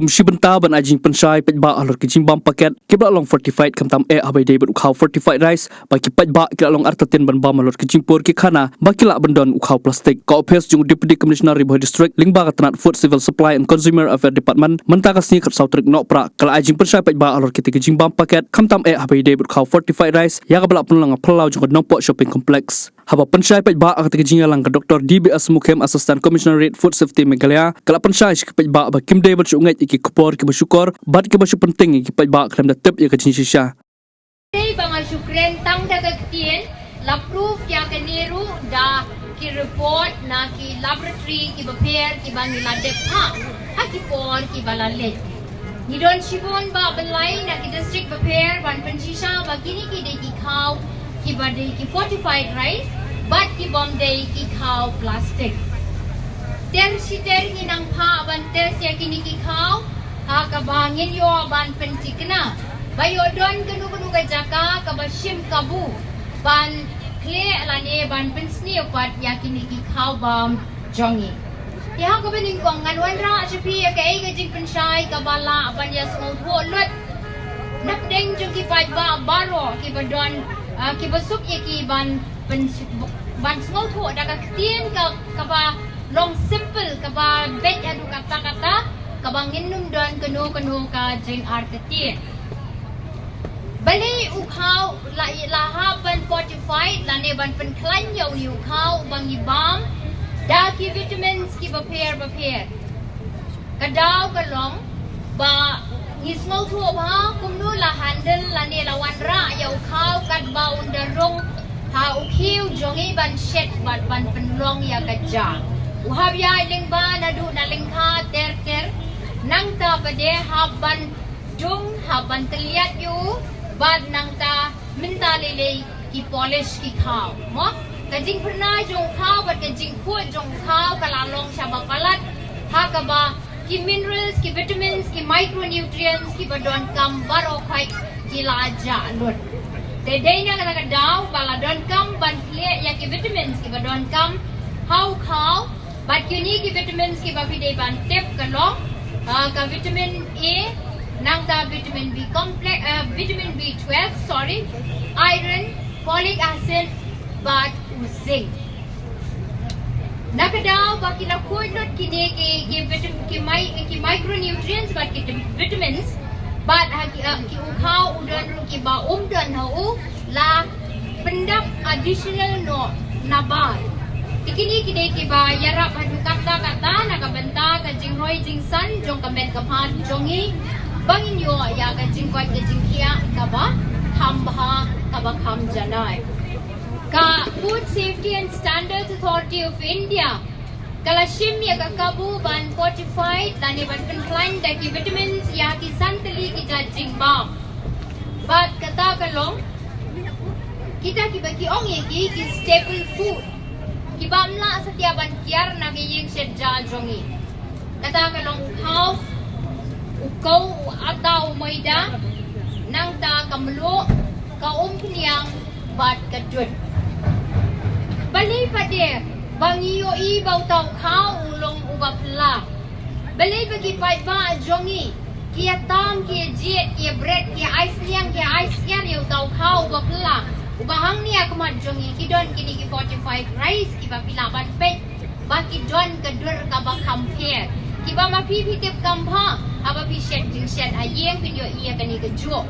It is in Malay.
kum shibenta ban ajing Pynshai Paidbah Halor ke Jingam paket kibla long Fortified kamtam abai day ukhaw Fortified rice baki Paidbah kibla long artatin ban bam Halor ke Jingpur ke khana baki la bandon ukhaw plastik ka office jung deputy commissioner Riboh district lingba ka Tnad food civil supply and consumer affairs department mentakas ni kat sautrik nok pra kala ajing Pynshai Paidbah Halor ke Jingam paket kamtam abai day ukhaw Fortified rice ya ka bala punlang phalau jung nongpo shopping complex haba Pynshai Paidbah ka jingalang ka Dr. DBS Mukhem assistant commissionerate food safety Meghalaya kala Pynshai ke Paidbah ba kim day ungai iki kupor ki bersyukur bat ki bersyukur penting iki Paidbah kelam datep ya kecin sisya Day bang syukren tang da ketien la proof ya keniru da ki report na ki laboratory ki prepare ki bang la dep ha ki por ki balale ni don shibon ba belai na ki district prepare ban Pynshai ba kini ki de ki khaw ki ba de ki fortified rice but ki bom de ki khaw plastic ter shiter ki nang pha ban ter sia kini ki khaw ha ka bangin yo ban pentikna bayo don kanu ka jaka ka ba shim kabu ban kle alane ban pensni opat ya kini ki khaw bam jongi ya ka bening kong ngan ra chapi ka ai ka jing Pynshai ka bala ban ya smooth ho lot nak deng jung ki Paidbah baro ki badon ki basuk ya ki ban smooth ho da ka tien ka ba long simple kaba bet adu kata-kata kaba nginum don kanu ka jing artetie bali ukhaw lahaban fortified lane ban penklan yaw ni ukhaw bang ibam da ki vitamins ki prepare kadaw kalong ba ni small thu ba kumnu la handle lane lawan ra yaw ukhaw kadba undarong ha ukhiw jongi ban shet ban penlong ya kajang uhabya lingba nadu na lingkha ter nang ta pade haban dung haban teliat yu bad nang ta minta lele ki polish ki khaw mo kajing pernah jong khaw bad kajing put jong khaw kalalong shabak palat ha kaba ki minerals ki vitamins ki micronutrients ki badon kam baro khai ki laja lut te deina kana daw bala don kam ban clear ya ki vitamins ki badon kam how khaw but unique vitamins ki bapi day ban tip kalong ka vitamin A nang ta vitamin B complex vitamin B12 sorry iron folic acid but zinc nakadaw baki la not kine ki vitamin ki micronutrients but ki vitamins but ki ukhaw udon ki ba don hau la pendap additional no nabar Tikini kini kiba yarap hadu kata nakabenta ka jingroi jingsan jong kamen kaphan jongi bangin yo ya ka jingkwat ka jingkia kaba khamba kaba kham janai ka Food Safety and Standards Authority of India kalashim ya ka kabu ban Fortified lani ban penklan da ki vitamins ya ki santali ki Jingam but kata kalong kita ki ong ye ki staple food Kibamla sa tiyaban kiyar na kiying sedja jongi. Kata kalong ukaw ataw moida nang ta kamlo kaumkniyang bat kadun. Bali pade bangiyo ibaw taw kaw ulong ubapla. Bali bagi Paidbah jongi kiya tam kiya jet kiya bread kiya ice yan yaw taw kaw ubapla. Ubahang niya kumat jongi kidon kini ki fortified rice kiba pilaban pet baki don kadur kaba compare kiba mapipitip kampha aba pi shed ayeng pinyo iya kani kejo